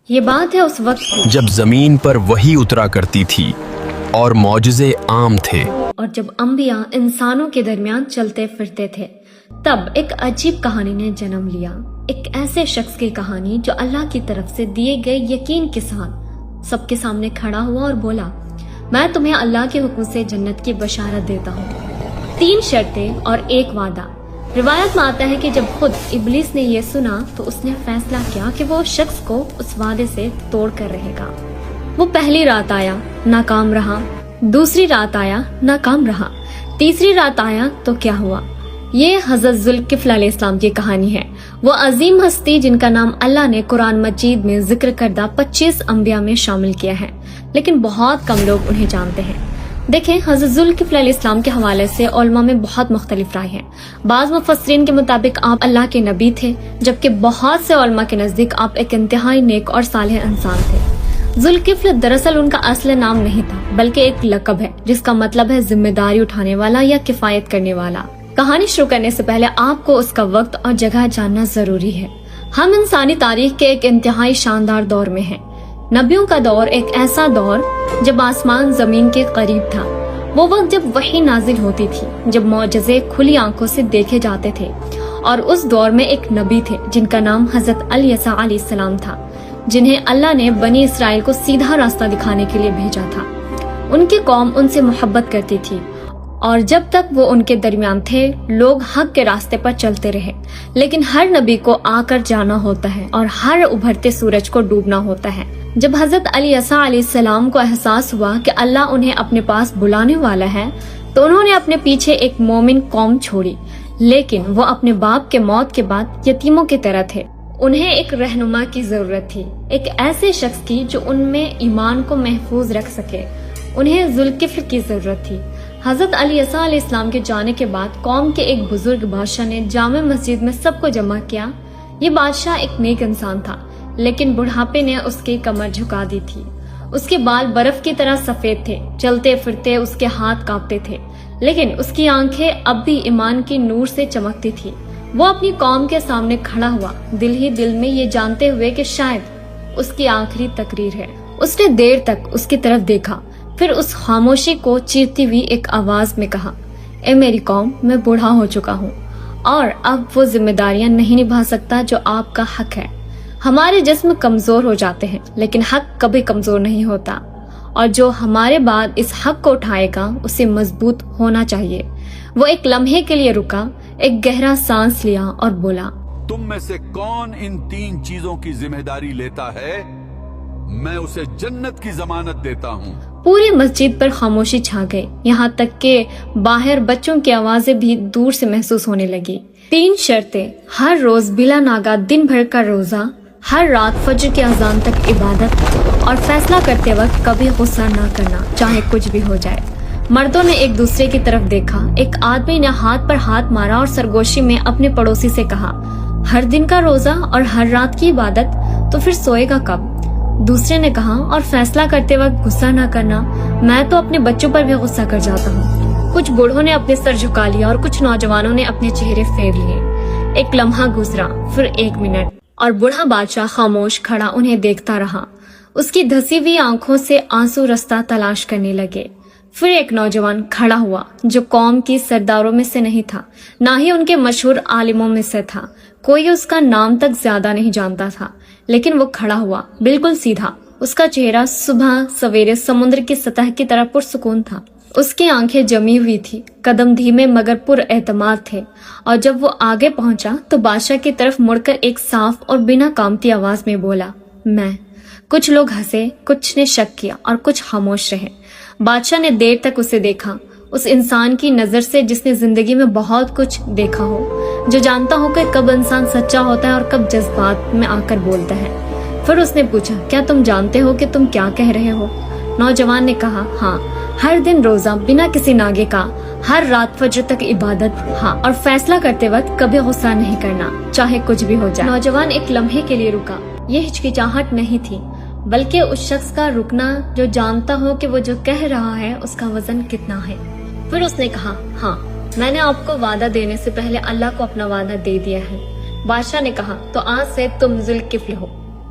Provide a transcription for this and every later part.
یہ بات ہے اس وقت کی جب زمین پر وحی اترا کرتی تھی اور معجزے عام تھے، اور جب انبیاء انسانوں کے درمیان چلتے پھرتے تھے، تب ایک عجیب کہانی نے جنم لیا، ایک ایسے شخص کی کہانی جو اللہ کی طرف سے دیے گئے یقین کے ساتھ سب کے سامنے کھڑا ہوا اور بولا، میں تمہیں اللہ کے حکم سے جنت کی بشارت دیتا ہوں، 3 شرطیں اور 1 وعدہ۔ روایت میں آتا ہے کہ جب خود ابلیس نے یہ سنا تو اس نے فیصلہ کیا کہ وہ شخص کو اس وعدے سے توڑ کر رہے گا۔ وہ پہلی رات آیا، ناکام رہا، دوسری رات آیا، ناکام رہا، تیسری رات آیا تو کیا ہوا؟ یہ حضرت ذوالکفل علیہ السلام کی کہانی ہے، وہ عظیم ہستی جن کا نام اللہ نے قرآن مجید میں ذکر کردہ 25 انبیاء میں شامل کیا ہے، لیکن بہت کم لوگ انہیں جانتے ہیں۔ دیکھیں، حضرت ذوالکفل علیہ السلام کے حوالے سے علماء میں بہت مختلف رائے ہیں۔ بعض مفسرین کے مطابق آپ اللہ کے نبی تھے، جبکہ بہت سے علماء کے نزدیک آپ ایک انتہائی نیک اور صالح انسان تھے۔ ذوالکفل دراصل ان کا اصل نام نہیں تھا، بلکہ ایک لقب ہے جس کا مطلب ہے ذمہ داری اٹھانے والا یا کفایت کرنے والا۔ کہانی شروع کرنے سے پہلے آپ کو اس کا وقت اور جگہ جاننا ضروری ہے۔ ہم انسانی تاریخ کے ایک انتہائی شاندار دور میں ہیں۔ نبیوں کا دور ایک ایسا دور جب آسمان زمین کے قریب تھا، وہ وقت جب وحی نازل ہوتی تھی، جب معجزے کھلی آنکھوں سے دیکھے جاتے تھے، اور اس دور میں ایک نبی تھے جن کا نام حضرت الیسع علیہ السلام تھا، جنہیں اللہ نے بنی اسرائیل کو سیدھا راستہ دکھانے کے لیے بھیجا تھا۔ ان کی قوم ان سے محبت کرتی تھی، اور جب تک وہ ان کے درمیان تھے لوگ حق کے راستے پر چلتے رہے، لیکن ہر نبی کو آ کر جانا ہوتا ہے اور ہر ابھرتے سورج کو ڈوبنا ہوتا ہے۔ جب حضرت الیسع علیہ السلام کو احساس ہوا کہ اللہ انہیں اپنے پاس بلانے والا ہے تو انہوں نے اپنے پیچھے ایک مومن قوم چھوڑی، لیکن وہ اپنے باپ کے موت کے بعد یتیموں کی طرح تھے۔ انہیں ایک رہنما کی ضرورت تھی، ایک ایسے شخص کی جو ان میں ایمان کو محفوظ رکھ سکے۔ انہیں ذوالکفل کی ضرورت تھی۔ حضرت الیسع علیہ السلام کے جانے کے بعد قوم کے ایک بزرگ بادشاہ نے جامع مسجد میں سب کو جمع کیا۔ یہ بادشاہ ایک نیک انسان تھا، لیکن بڑھاپے نے اس کی کمر جھکا دی تھی۔ اس کے بال برف کی طرح سفید تھے، چلتے پھرتے اس کے ہاتھ کانپتے تھے، لیکن اس کی آنکھیں اب بھی ایمان کی نور سے چمکتی تھی۔ وہ اپنی قوم کے سامنے کھڑا ہوا، دل ہی دل میں یہ جانتے ہوئے کہ شاید اس کی آخری تقریر ہے۔ اس نے دیر تک اس کی طرف دیکھا، پھر اس خاموشی کو چیرتی ہوئی ایک آواز میں کہا، اے میری قوم، میں بوڑھا ہو چکا ہوں اور اب وہ ذمہ داریاں نہیں نبھا سکتا جو آپ کا حق ہے۔ ہمارے جسم کمزور ہو جاتے ہیں، لیکن حق کبھی کمزور نہیں ہوتا، اور جو ہمارے بعد اس حق کو اٹھائے گا اسے مضبوط ہونا چاہیے۔ وہ ایک لمحے کے لیے رکا، ایک گہرا سانس لیا اور بولا، تم میں سے کون ان 3 چیزوں کی ذمہ داری لیتا ہے؟ میں اسے جنت کی ضمانت دیتا ہوں۔ پوری مسجد پر خاموشی چھا گئی، یہاں تک کہ باہر بچوں کی آوازیں بھی دور سے محسوس ہونے لگی۔ 3 شرطیں، ہر روز بلا ناگا دن بھر کا روزہ، ہر رات فجر کی اذان تک عبادت، اور فیصلہ کرتے وقت کبھی غصہ نہ کرنا، چاہے کچھ بھی ہو جائے۔ مردوں نے ایک دوسرے کی طرف دیکھا۔ ایک آدمی نے ہاتھ پر ہاتھ مارا اور سرگوشی میں اپنے پڑوسی سے کہا، ہر دن کا روزہ اور ہر رات کی عبادت، تو پھر سوئے گا کب؟ دوسرے نے کہا، اور فیصلہ کرتے وقت غصہ نہ کرنا، میں تو اپنے بچوں پر بھی غصہ کر جاتا ہوں۔ کچھ بوڑھوں نے اپنے سر جھکا لیا اور کچھ نوجوانوں نے اپنے چہرے پھیر لیے۔ ایک لمحہ گزرا، پھر 1 منٹ، اور بوڑھا بادشاہ خاموش کھڑا انہیں دیکھتا رہا۔ اس کی دھسی ہوئی آنکھوں سے آنسو رستہ تلاش کرنے لگے۔ پھر ایک نوجوان کھڑا ہوا جو قوم کی سرداروں میں سے نہیں تھا، نہ ہی ان کے مشہور عالموں میں سے تھا، کوئی اس کا نام تک زیادہ نہیں جانتا تھا، لیکن وہ کھڑا ہوا بالکل سیدھا۔ اس کا چہرہ صبح سویرے سمندر کی سطح کی طرح پرسکون تھا۔ اس کی آنکھیں جمی ہوئی تھی، قدم دھیمے مگر پر اعتماد تھے، اور جب وہ آگے پہنچا تو بادشاہ کی طرف مڑ کر ایک صاف اور بنا کامتی آواز میں بولا، میں۔ کچھ لوگ ہنسے، کچھ نے شک کیا اور کچھ خاموش رہے۔ بادشاہ نے دیر تک اسے دیکھا، اس انسان کی نظر سے جس نے زندگی میں بہت کچھ دیکھا ہو، جو جانتا ہو کہ کب انسان سچا ہوتا ہے اور کب جذبات میں آ کر بولتا ہے۔ پھر اس نے پوچھا، کیا تم جانتے ہو کہ تم کیا کہہ رہے ہو؟ نوجوان نے کہا، ہاں، ہر دن روزہ بنا کسی ناگے کا، ہر رات فجر تک عبادت، ہاں، اور فیصلہ کرتے وقت کبھی غصہ نہیں کرنا، چاہے کچھ بھی ہو جائے۔ نوجوان ایک لمحے کے لیے رکا۔ یہ ہچکچاہٹ نہیں تھی، بلکہ اس شخص کا رکنا جو جانتا ہو کہ وہ جو کہہ رہا ہے اس کا وزن کتنا ہے۔ پھر اس نے کہا، ہاں، میں نے آپ کو وعدہ دینے سے پہلے اللہ کو اپنا وعدہ دے دیا ہے۔ بادشاہ نے کہا، تو آج سے تم ذوالکفل ہو۔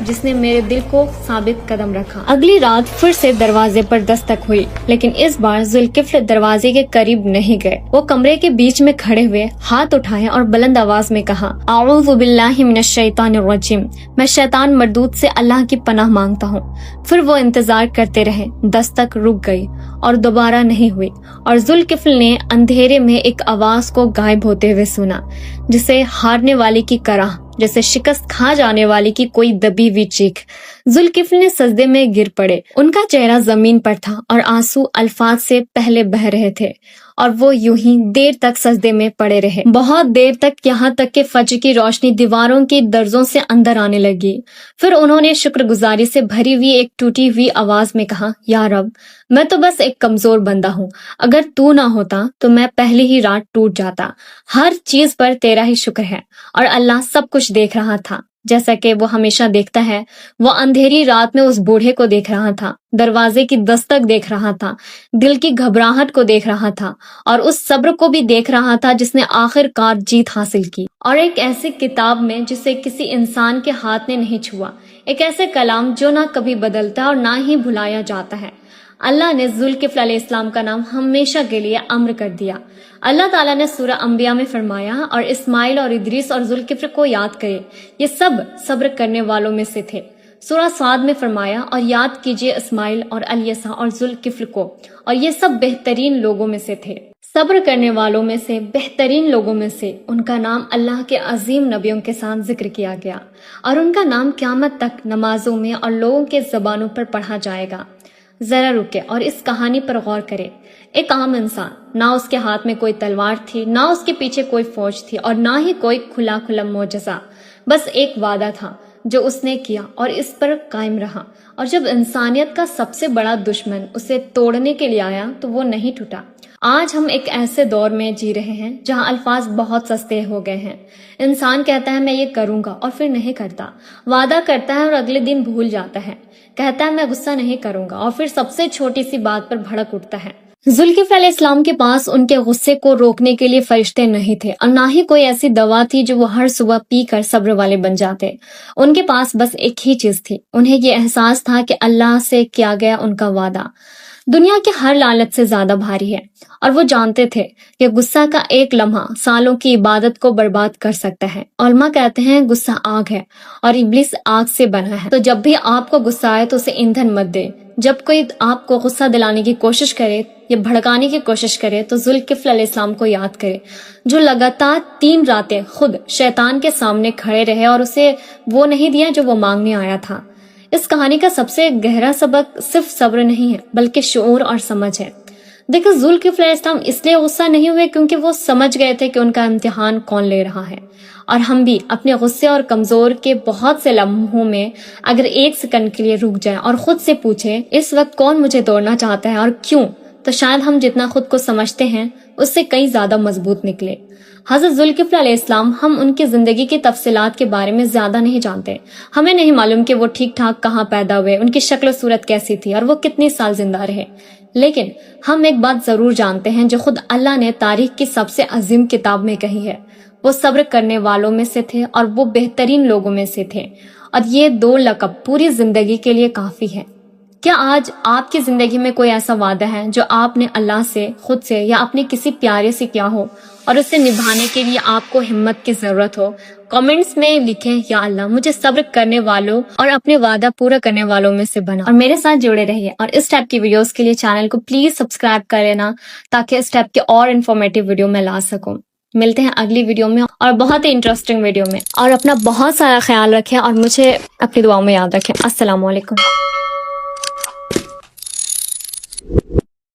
جس نے میرے دل کو ثابت قدم رکھا۔ اگلی رات پھر سے دروازے پر دستک ہوئی، لیکن اس بار ذوالکفل دروازے کے قریب نہیں گئے۔ وہ کمرے کے بیچ میں کھڑے ہوئے ہاتھ اٹھائے اور بلند آواز میں کہا، اعوذ باللہ من الشیطان الرجیم، میں شیطان مردود سے اللہ کی پناہ مانگتا ہوں۔ پھر وہ انتظار کرتے رہے، دستک رک گئی اور دوبارہ نہیں ہوئی، اور ذوالکفل نے اندھیرے میں ایک آواز کو غائب ہوتے ہوئے سنا، جسے ہارنے والے کی کراہ، جیسے شکست کھا جانے والی کی کوئی دبی ہوئی چیخ۔ ذوالکفل نے سجدے میں گر پڑے، ان کا چہرہ زمین پر تھا اور آنسو الفاظ سے پہلے بہہ رہے تھے، اور وہ یوں ہی دیر تک سجدے میں پڑے رہے، بہت دیر تک، یہاں تک کہ فجر کی روشنی دیواروں کی درزوں سے اندر آنے لگی۔ پھر انہوں نے شکر گزاری سے بھری ہوئی ایک ٹوٹی ہوئی آواز میں کہا، یا رب، میں تو بس ایک کمزور بندہ ہوں، اگر تو نہ ہوتا تو میں پہلی ہی رات ٹوٹ جاتا۔ ہر چیز پر تیرا ہی شکر ہے، اور اللہ سب کچھ دیکھ رہا تھا، جیسا کہ وہ ہمیشہ دیکھتا ہے۔ وہ اندھیری رات میں اس بوڑھے کو دیکھ رہا تھا، دروازے کی دستک دیکھ رہا تھا، دل کی گھبراہٹ کو دیکھ رہا تھا، اور اس صبر کو بھی دیکھ رہا تھا جس نے آخر کار جیت حاصل کی، اور ایک ایسی کتاب میں جسے کسی انسان کے ہاتھ نے نہیں چھوا، ایک ایسے کلام جو نہ کبھی بدلتا اور نہ ہی بھلایا جاتا ہے۔ اللہ نے ذوالکفل علیہ السلام کا نام ہمیشہ کے لیے امر کر دیا۔ اللہ تعالیٰ نے سورہ انبیاء میں فرمایا، اور اسماعیل اور ادریس اور ذوالکفل کو یاد کرے، یہ سب صبر کرنے والوں میں سے تھے۔ سورہ صاد میں فرمایا، اور یاد کیجئے اسماعیل اور الیسع اور ذوالکفل کو، اور یہ سب بہترین لوگوں میں سے تھے، صبر کرنے والوں میں سے، بہترین لوگوں میں سے۔ ان کا نام اللہ کے عظیم نبیوں کے ساتھ ذکر کیا گیا، اور ان کا نام قیامت تک نمازوں میں اور لوگوں کے زبانوں پر پڑھا جائے گا۔ ذرا رکے اور اس کہانی پر غور کرے۔ ایک عام انسان، نہ اس کے ہاتھ میں کوئی تلوار تھی، نہ اس کے پیچھے کوئی فوج تھی، اور نہ ہی کوئی کھلا معجزہ، بس ایک وعدہ تھا جو اس نے کیا اور اس پر قائم رہا، اور جب انسانیت کا سب سے بڑا دشمن اسے توڑنے کے لیے آیا تو وہ نہیں ٹوٹا۔ آج ہم ایک ایسے دور میں جی رہے ہیں جہاں الفاظ بہت سستے ہو گئے ہیں۔ انسان کہتا ہے میں یہ کروں گا اور پھر نہیں کرتا، وعدہ کرتا ہے اور اگلے دن بھول جاتا ہے، کہتا ہے میں غصہ نہیں کروں گا اور پھر سب سے چھوٹی سی بات پر بھڑک اٹھتا ہے۔ ذوالکفل علیہ السلام کے پاس ان کے غصے کو روکنے کے لیے فرشتے نہیں تھے، اور نہ ہی کوئی ایسی دوا تھی جو وہ ہر صبح پی کر صبر والے بن جاتے۔ ان کے پاس بس ایک ہی چیز تھی، انہیں یہ احساس تھا کہ اللہ سے کیا گیا ان کا وعدہ دنیا کے ہر لعنت سے زیادہ بھاری ہے، اور وہ جانتے تھے کہ غصہ کا ایک لمحہ سالوں کی عبادت کو برباد کر سکتا ہے۔ علماء کہتے ہیں غصہ آگ ہے اور ابلیس آگ سے بنا ہے، تو جب بھی آپ کو غصہ آئے تو اسے ایندھن مت دے۔ جب کوئی آپ کو غصہ دلانے کی کوشش کرے یا بھڑکانے کی کوشش کرے تو ذوالکفل علیہ السلام کو یاد کرے، جو لگاتار 3 راتیں خود شیطان کے سامنے کھڑے رہے اور اسے وہ نہیں دیا جو وہ مانگنے آیا تھا۔ اس کہانی کا سب سے گہرا سبق صرف صبر نہیں ہے بلکہ شعور اور سمجھ ہے۔ دیکھو، ذوالکفل علیہ السلام اس لیے غصہ نہیں ہوئے کیونکہ وہ سمجھ گئے تھے کہ ان کا امتحان کون لے رہا ہے، اور ہم بھی اپنے غصے اور کمزور کے بہت سے لمحوں میں اگر 1 سیکنڈ کے لیے رک جائیں اور خود سے پوچھیں اس وقت کون مجھے توڑنا چاہتا ہے اور کیوں، تو شاید ہم جتنا خود کو سمجھتے ہیں اس سے کئی زیادہ مضبوط نکلے۔ حضرت ذوالکفل علیہ السلام، ہم ان کی زندگی کی تفصیلات کے بارے میں زیادہ نہیں جانتے، ہمیں نہیں معلوم کہ وہ ٹھیک ٹھاک کہاں پیدا ہوئے، ان کی شکل و صورت کیسی تھی اور وہ کتنے سال زندہ رہے، لیکن ہم ایک بات ضرور جانتے ہیں جو خود اللہ نے تاریخ کی سب سے عظیم کتاب میں کہی ہے، وہ صبر کرنے والوں میں سے تھے اور وہ بہترین لوگوں میں سے تھے، اور یہ 2 لقب پوری زندگی کے لیے کافی ہے۔ کیا آج آپ کی زندگی میں کوئی ایسا وعدہ ہے جو آپ نے اللہ سے، خود سے یا اپنے کسی پیارے سے کیا ہو اور اسے نبھانے کے لیے آپ کو ہمت کی ضرورت ہو؟ کامنٹس میں لکھیں، یا اللہ مجھے صبر کرنے والوں اور اپنے وعدہ پورا کرنے والوں میں سے بنا، اور میرے ساتھ جڑے رہیے، اور اس ٹائپ کی ویڈیوز کے لیے چینل کو پلیز سبسکرائب کر لینا تاکہ اس ٹائپ کے اور انفارمیٹیو ویڈیو میں لا سکوں۔ ملتے ہیں اگلی ویڈیو میں اور بہت ہی انٹرسٹنگ ویڈیو میں، اور اپنا بہت سارا خیال رکھیں اور مجھے اپنی دعاؤں میں یاد رکھیں۔ السلام علیکم۔